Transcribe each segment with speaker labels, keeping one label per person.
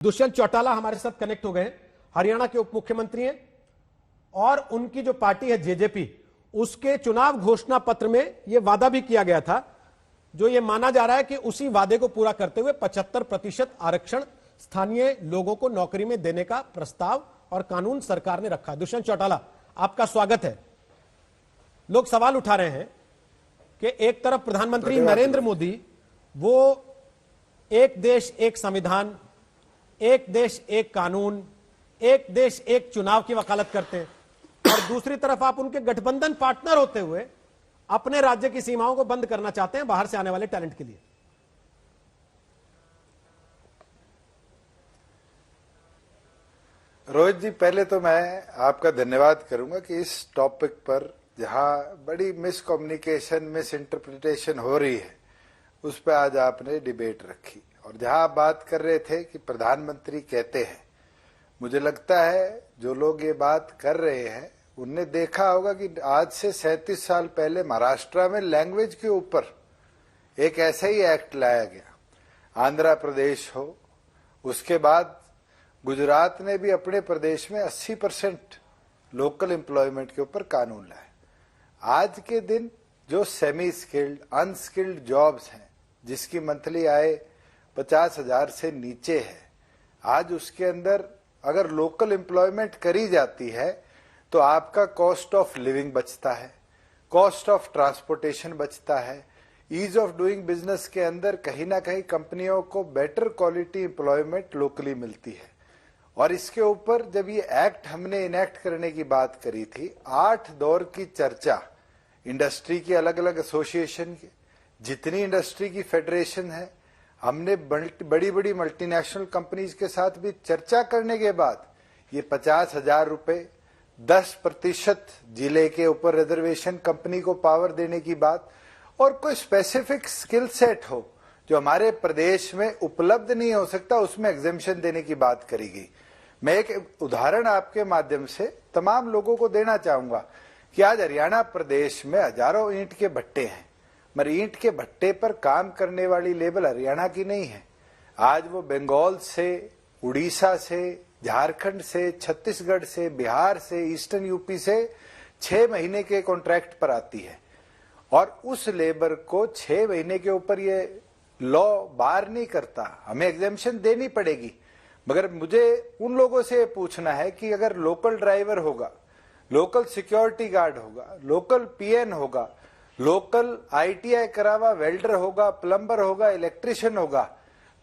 Speaker 1: दुष्यंत चौटाला हमारे साथ कनेक्ट हो गए हैं, हरियाणा के उप मुख्यमंत्री हैं और उनकी जो पार्टी है जेजेपी, उसके चुनाव घोषणा पत्र में यह वादा भी किया गया था, जो यह माना जा रहा है कि उसी वादे को पूरा करते हुए 75% आरक्षण स्थानीय लोगों को नौकरी में देने का प्रस्ताव और कानून सरकार ने रखा। दुष्यंत चौटाला, आपका स्वागत है। लोग सवाल उठा रहे हैं कि एक तरफ प्रधानमंत्री नरेंद्र मोदी वो एक देश एक संविधान, एक देश एक कानून, एक देश एक चुनाव की वकालत करते हैं और दूसरी तरफ आप उनके गठबंधन पार्टनर होते हुए अपने राज्य की सीमाओं को बंद करना चाहते हैं बाहर से आने वाले टैलेंट के लिए।
Speaker 2: रोहित जी, पहले तो मैं आपका धन्यवाद करूंगा कि इस टॉपिक पर जहां बड़ी मिसकम्युनिकेशन, मिस इंटरप्रिटेशन हो रही है, उस पर आज आपने डिबेट रखी। और जहां आप बात कर रहे थे कि प्रधानमंत्री कहते हैं, मुझे लगता है जो लोग ये बात कर रहे हैं उनने देखा होगा कि आज से 37 साल पहले महाराष्ट्र में लैंग्वेज के ऊपर एक ऐसा ही एक्ट लाया गया। आंध्र प्रदेश हो, उसके बाद गुजरात ने भी अपने प्रदेश में 80% लोकल एम्प्लॉयमेंट के ऊपर कानून लाया। आज के दिन जो सेमी स्किल्ड, अनस्किल्ड जॉब्स हैं, जिसकी मंथली आय 50,000 से नीचे है, आज उसके अंदर अगर लोकल एम्प्लॉयमेंट करी जाती है तो आपका कॉस्ट ऑफ लिविंग बचता है, कॉस्ट ऑफ ट्रांसपोर्टेशन बचता है, ईज ऑफ डूइंग बिजनेस के अंदर कहीं ना कहीं कंपनियों को बेटर क्वालिटी एम्प्लॉयमेंट लोकली मिलती है। और इसके ऊपर जब ये एक्ट हमने इनेक्ट करने की बात करी थी, 8 दौर की चर्चा इंडस्ट्री की अलग अलग एसोसिएशन की, जितनी इंडस्ट्री की फेडरेशन है, हमने बड़ी बड़ी मल्टीनेशनल कंपनीज के साथ भी चर्चा करने के बाद ये 50,000 रुपए 10% जिले के ऊपर रिजर्वेशन कंपनी को पावर देने की बात, और कोई स्पेसिफिक स्किल सेट हो जो हमारे प्रदेश में उपलब्ध नहीं हो सकता, उसमें एग्जेम्पशन देने की बात करी गई। मैं एक उदाहरण आपके माध्यम से तमाम लोगों को देना चाहूंगा कि आज हरियाणा प्रदेश में हजारों ईंट के भट्टे हैं, मगर ईंट के भट्टे पर काम करने वाली लेबर हरियाणा की नहीं है। आज वो बंगाल से, उड़ीसा से, झारखंड से, छत्तीसगढ़ से, बिहार से, ईस्टर्न यूपी से 6 महीने के कॉन्ट्रैक्ट पर आती है और उस लेबर को 6 महीने के ऊपर ये लॉ बार नहीं करता, हमें एग्जेम्पशन देनी पड़ेगी। मगर मुझे उन लोगों से पूछना है कि अगर लोकल ड्राइवर होगा, लोकल सिक्योरिटी गार्ड होगा, लोकल पीएन होगा, लोकल आईटीआई करा हुआ वेल्डर होगा, प्लम्बर होगा, इलेक्ट्रिशियन होगा,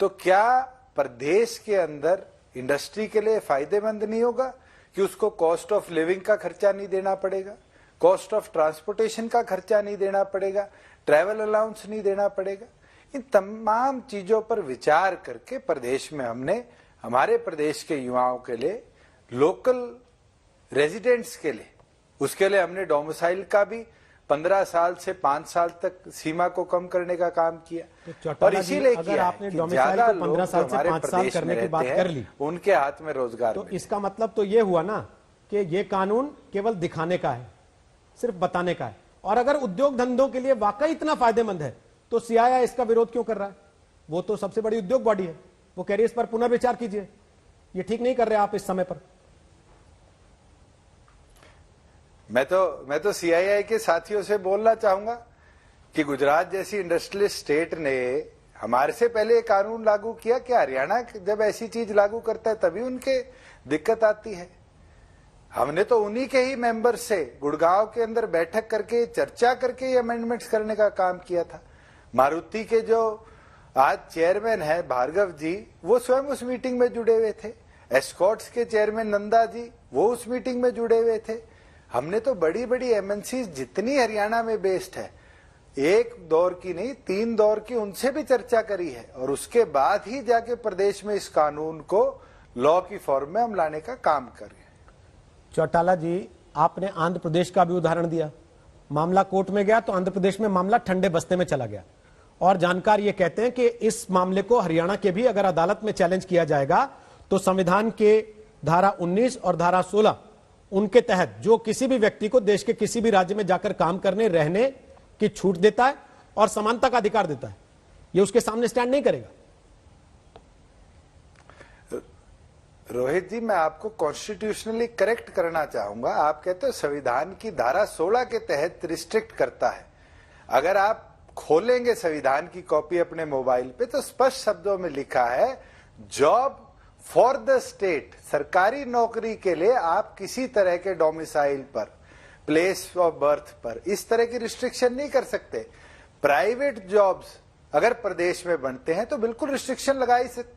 Speaker 2: तो क्या प्रदेश के अंदर इंडस्ट्री के लिए फायदेमंद नहीं होगा कि उसको कॉस्ट ऑफ लिविंग का खर्चा नहीं देना पड़ेगा, कॉस्ट ऑफ ट्रांसपोर्टेशन का खर्चा नहीं देना पड़ेगा, ट्रैवल अलाउंस नहीं देना पड़ेगा। इन तमाम चीजों पर विचार करके प्रदेश में हमने हमारे प्रदेश के युवाओं के लिए, लोकल रेजिडेंट्स के लिए, उसके लिए हमने डोमिसाइल का भी 15 साल से 5 साल तक सीमा को कम करने का काम किया।
Speaker 1: और इसीलिए अगर आपने डोमिसाइल को 15 साल से 5 साल करने की बात कर ली,
Speaker 2: उनके हाथ में रोजगार,
Speaker 1: तो इसका मतलब तो ये हुआ ना कि ये कानून केवल दिखाने का है, सिर्फ बताने का है। और अगर उद्योग धंधों के लिए वाकई इतना फायदेमंद है तो सीआईआई इसका विरोध क्यों कर रहा है? वो तो सबसे बड़ी उद्योग बॉडी है, वो कह रही है इस पर पुनर्विचार कीजिए। ये ठीक नहीं कर रहे आप इस समय पर।
Speaker 2: मैं तो सीआईआई के साथियों से बोलना चाहूंगा कि गुजरात जैसी इंडस्ट्रियलिस्ट स्टेट ने हमारे से पहले कानून लागू किया। क्या हरियाणा जब ऐसी चीज लागू करता है तभी उनके दिक्कत आती है? हमने तो उन्हीं के ही मेंबर से गुड़गांव के अंदर बैठक करके, चर्चा करके ये अमेंडमेंट्स करने का काम किया था। मारुति के जो आज चेयरमैन है भार्गव जी, वो स्वयं उस मीटिंग में जुड़े हुए थे। एस्कॉर्ट्स के चेयरमैन नंदा जी, वो उस मीटिंग में जुड़े हुए थे। हमने तो बड़ी बड़ी एमएनसी जितनी हरियाणा में बेस्ड है, 1 दौर की नहीं 3 दौर की, उनसे भी चर्चा करी है और उसके बाद ही जाके प्रदेश में इस कानून को लॉ की फॉर्म में हम लाने का काम करें।
Speaker 1: चौटाला जी, आपने आंध्र प्रदेश का भी उदाहरण दिया। मामला कोर्ट में गया तो आंध्र प्रदेश में मामला ठंडे बस्ते में चला गया और जानकार ये कहते हैं कि इस मामले को हरियाणा के भी अगर अदालत में चैलेंज किया जाएगा तो संविधान के धारा 19 और धारा 16 उनके तहत जो किसी भी व्यक्ति को देश के किसी भी राज्य में जाकर काम करने, रहने की छूट देता है और समानता का अधिकार देता है, ये उसके सामने स्टैंड नहीं करेगा।
Speaker 2: रोहित जी, मैं आपको कॉन्स्टिट्यूशनली करेक्ट करना चाहूंगा। आप कहते हो संविधान की धारा 16 के तहत रिस्ट्रिक्ट करता है। अगर आप खोलेंगे संविधान की कॉपी अपने मोबाइल पे तो स्पष्ट शब्दों में लिखा है, जॉब फॉर द स्टेट, सरकारी नौकरी के लिए आप किसी तरह के डोमिसाइल पर, प्लेस ऑफ बर्थ पर इस तरह की रिस्ट्रिक्शन नहीं कर सकते। प्राइवेट जॉब्स अगर प्रदेश में बनते हैं तो बिल्कुल रिस्ट्रिक्शन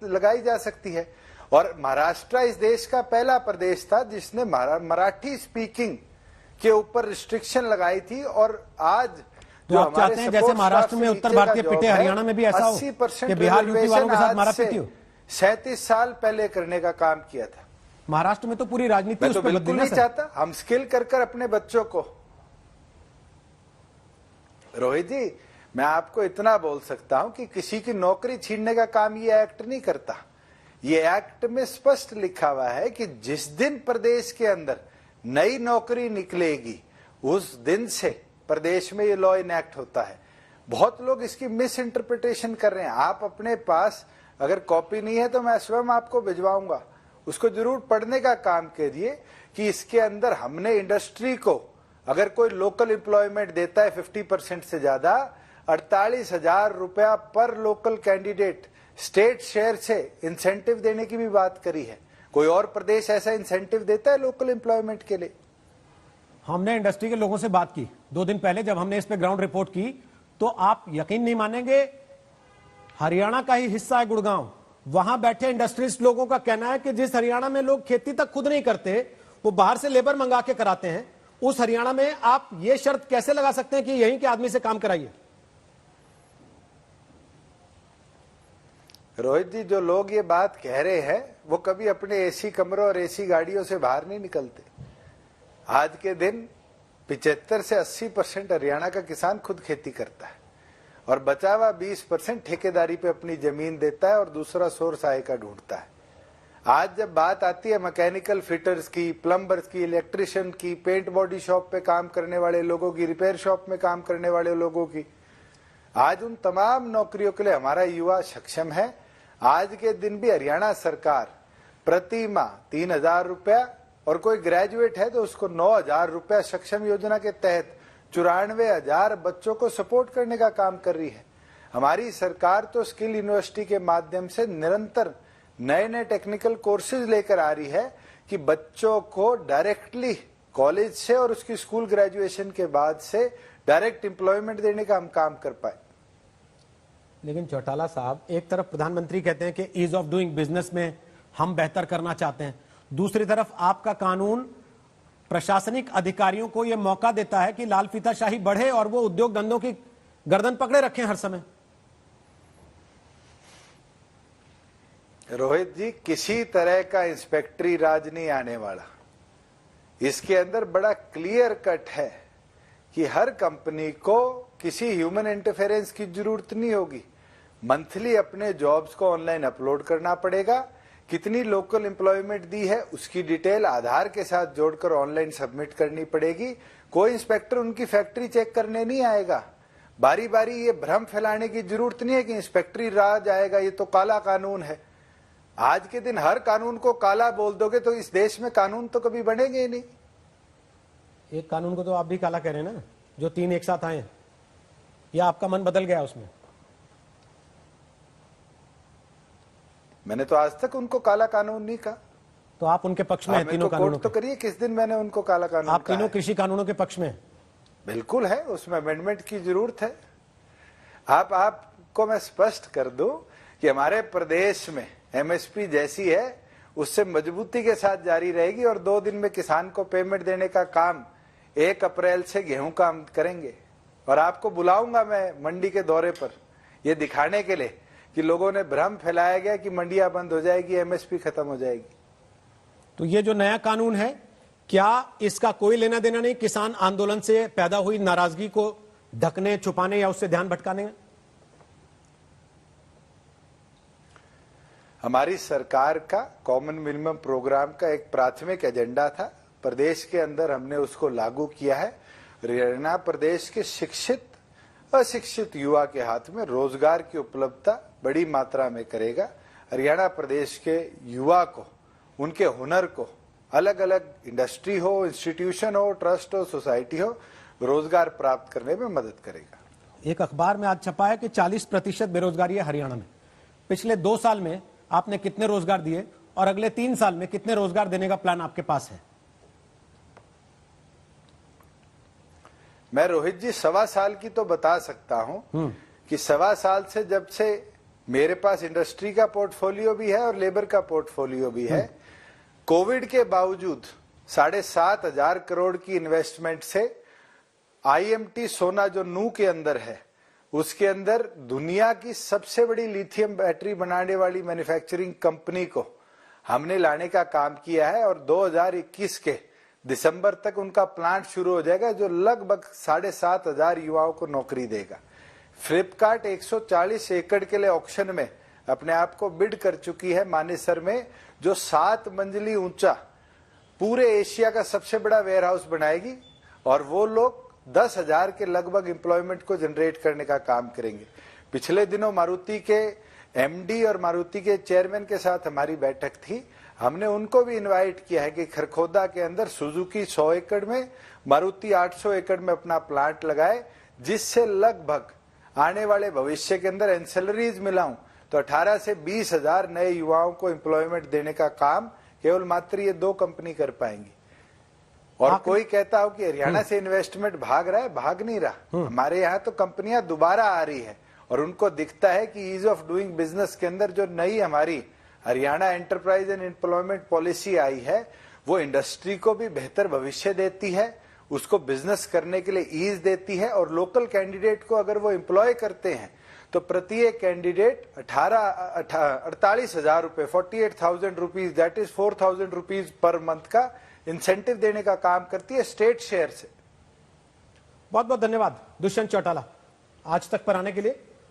Speaker 2: लगाई जा सकती है। और महाराष्ट्र इस देश का पहला प्रदेश था जिसने मराठी स्पीकिंग के ऊपर रिस्ट्रिक्शन लगाई थी। और आज
Speaker 1: तो आप चाहते हैं जैसे महाराष्ट्र में उत्तर भारतीय पिटे, हरियाणा में भी ऐसा हो कि बिहार यूपी वालों के साथ मारापीटी हो?
Speaker 2: 37 साल पहले करने का काम किया था।
Speaker 1: महाराष्ट्र में तो पूरी राजनीति
Speaker 2: मैं तो बिल्कुल नहीं चाहता। हम स्किल कर अपने बच्चों को, रोहित जी, मैं आपको इतना बोल सकता हूं कि किसी की नौकरी छीनने का काम ये एक्ट नहीं करता। ये एक्ट में स्पष्ट लिखा हुआ है कि जिस दिन प्रदेश के अंदर नई नौकरी निकलेगी उस दिन से प्रदेश में ये लॉ इनएक्ट होता है। बहुत लोग इसकी मिस इंटरप्रिटेशन कर रहे हैं। आप अपने पास अगर कॉपी नहीं है तो मैं स्वयं आपको भिजवाऊंगा, उसको जरूर पढ़ने का काम कीजिए कि इसके अंदर हमने इंडस्ट्री को अगर कोई लोकल एम्प्लॉयमेंट देता है 50% से ज्यादा, 48,000 रुपया पर लोकल कैंडिडेट स्टेट शेयर से इंसेंटिव देने की भी बात करी है। कोई और प्रदेश ऐसा इंसेंटिव देता है लोकल एम्प्लॉयमेंट के लिए?
Speaker 1: हमने इंडस्ट्री के लोगों से बात की 2 दिन पहले, जब हमने इस पे ग्राउंड रिपोर्ट की, तो आप यकीन नहीं मानेंगे, हरियाणा का ही हिस्सा है गुड़गांव, वहां बैठे इंडस्ट्रियलिस्ट लोगों का कहना है कि जिस हरियाणा में लोग खेती तक खुद नहीं करते, वो बाहर से लेबर मंगा के कराते हैं, उस हरियाणा में आप ये शर्त कैसे लगा सकते हैं कि यहीं के आदमी से काम कराइए?
Speaker 2: रोहित जी, जो लोग ये बात कह रहे हैं वो कभी अपने एसी कमरों और एसी गाड़ियों से बाहर नहीं निकलते। आज के दिन 75 से 80% हरियाणा का किसान खुद खेती करता है और बचा हुआ 20% ठेकेदारी पे अपनी जमीन देता है और दूसरा सोर्स आय का ढूंढता है। आज जब बात आती है मैकेनिकल फिटर्स की, प्लम्बर्स की, इलेक्ट्रिशियन की, पेंट बॉडी शॉप पे काम करने वाले लोगों की, रिपेयर शॉप में काम करने वाले लोगों की, आज उन तमाम नौकरियों के लिए हमारा युवा सक्षम है। आज के दिन भी हरियाणा सरकार प्रति माह 3,000 रुपया और कोई ग्रेजुएट है तो उसको 9,000 रुपया सक्षम योजना के तहत 94,000 बच्चों को सपोर्ट करने का काम कर रही है। हमारी सरकार तो स्किल यूनिवर्सिटी के माध्यम से निरंतर नए नए टेक्निकल कोर्सेज लेकर आ रही है कि बच्चों को डायरेक्टली कॉलेज से और उसकी स्कूल ग्रेजुएशन के बाद से डायरेक्ट एम्प्लॉयमेंट देने का हम काम कर पाए।
Speaker 1: लेकिन चौटाला साहब, एक तरफ प्रधानमंत्री कहते हैं कि ईज ऑफ डूइंग बिजनेस में हम बेहतर करना चाहते हैं, दूसरी तरफ आपका कानून प्रशासनिक अधिकारियों को यह मौका देता है कि लाल फीताशाही बढ़े और वो उद्योग धंधों की गर्दन पकड़े रखें हर समय।
Speaker 2: रोहित जी, किसी तरह का इंस्पेक्टरी राज नहीं आने वाला। इसके अंदर बड़ा क्लियर कट है कि हर कंपनी को किसी ह्यूमन इंटरफेरेंस की जरूरत नहीं होगी। मंथली अपने जॉब्स को ऑनलाइन अपलोड करना पड़ेगा, कितनी लोकल एम्प्लॉयमेंट दी है उसकी डिटेल आधार के साथ जोड़कर ऑनलाइन सबमिट करनी पड़ेगी। कोई इंस्पेक्टर उनकी फैक्ट्री चेक करने नहीं आएगा। बारी बारी ये भ्रम फैलाने की जरूरत नहीं है कि इंस्पेक्टरी राज आएगा, ये तो काला कानून है। आज के दिन हर कानून को काला बोल दोगे तो इस देश में कानून तो कभी बनेंगे ही नहीं।
Speaker 1: एक कानून को तो आप भी काला कह रहे हैं ना, जो 3 एक साथ आए, या आपका मन बदल गया उसमें?
Speaker 2: मैंने तो आज तक उनको काला कानून नहीं कहा।
Speaker 1: तो आप उनके पक्ष में हैं तीनों कानूनों
Speaker 2: तो करिए, किस दिन मैंने उनको काला कानून?
Speaker 1: आप तीनों कृषि कानूनों के पक्ष में?
Speaker 2: बिल्कुल है, उसमें अमेंडमेंट की जरूरत है। आपको मैं स्पष्ट कर दूं कि हमारे प्रदेश में एमएसपी जैसी है उससे मजबूती के साथ जारी रहेगी और 2 दिन में किसान को पेमेंट देने का काम 1 अप्रैल से गेहूं का हम करेंगे। और आपको बुलाऊंगा मैं मंडी के दौरे पर, यह दिखाने के लिए कि लोगों ने भ्रम फैलाया गया कि मंडियां बंद हो जाएगी, एमएसपी खत्म हो जाएगी।
Speaker 1: तो ये जो नया कानून है, क्या इसका कोई लेना देना नहीं किसान आंदोलन से पैदा हुई नाराजगी को ढकने, छुपाने या उससे ध्यान भटकाने में?
Speaker 2: हमारी सरकार का कॉमन मिनिमम प्रोग्राम का एक प्राथमिक एजेंडा था, प्रदेश के अंदर हमने उसको लागू किया है। हरियाणा प्रदेश के शिक्षित अशिक्षित युवा के हाथ में रोजगार की उपलब्धता बड़ी मात्रा में करेगा। हरियाणा प्रदेश के युवा को उनके हुनर को अलग अलग इंडस्ट्री हो, इंस्टीट्यूशन हो, ट्रस्ट हो, सोसाइटी हो, रोजगार प्राप्त करने में मदद करेगा।
Speaker 1: एक अखबार में आज छपा है कि 40% बेरोजगारी है हरियाणा में। पिछले 2 साल में आपने कितने रोजगार दिए और अगले 3 साल में कितने रोजगार देने का प्लान आपके पास है?
Speaker 2: मैं रोहित जी 1.25 साल की तो बता सकता हूं कि 1.25 साल से जब से मेरे पास इंडस्ट्री का पोर्टफोलियो भी है और लेबर का पोर्टफोलियो भी है, कोविड के बावजूद 7,500 करोड़ की इन्वेस्टमेंट से IMT सोना जो नू के अंदर है, उसके अंदर दुनिया की सबसे बड़ी लिथियम बैटरी बनाने वाली मैन्युफैक्चरिंग कंपनी को हमने लाने का काम किया है और 2021 के दिसंबर तक उनका प्लांट शुरू हो जाएगा जो लगभग 7,500 युवाओं को नौकरी देगा। फ्लिपकार्ट 140 एकड़ के लिए ऑक्शन में अपने आप को बिड कर चुकी है मानेसर में, जो 7 मंजिली ऊंचा पूरे एशिया का सबसे बड़ा वेयर हाउस बनाएगी और वो लोग 10,000 के लगभग एम्प्लॉयमेंट को जनरेट करने का काम करेंगे। पिछले दिनों मारुति के MD और मारुति के चेयरमैन के साथ हमारी बैठक थी। हमने उनको भी इनवाइट किया है कि खरखोदा के अंदर सुजुकी 100 एकड़ में, मारुति 800 एकड़ में अपना प्लांट लगाए, जिससे लगभग आने वाले भविष्य के अंदर एंसेलरीज मिलाऊं तो 18 से 20,000 नए युवाओं को एम्प्लॉयमेंट देने का काम केवल मात्र ये 2 कंपनी कर पाएंगी। और कोई कहता हो कि हरियाणा से इन्वेस्टमेंट भाग रहा है, भाग नहीं रहा। हमारे यहाँ तो कंपनियां दोबारा आ रही है और उनको दिखता है कि ईज ऑफ डूइंग बिजनेस के अंदर जो नई हमारी Haryana enterprise and employment policy आई है, वो इंडस्ट्री को भी बेहतर भविष्य देती है, उसको बिजनेस करने के लिए ईज देती है और लोकल कैंडिडेट को अगर वो एम्प्लॉय करते हैं तो प्रत्येक कैंडिडेट 48,000 रुपए, 48,000 rupees, that is 4,000 rupees per month का इंसेंटिव देने का काम करती है स्टेट शेयर से।
Speaker 1: बहुत बहुत धन्यवाद दुष्यंत चौटाला आज तक पर आने के लिए।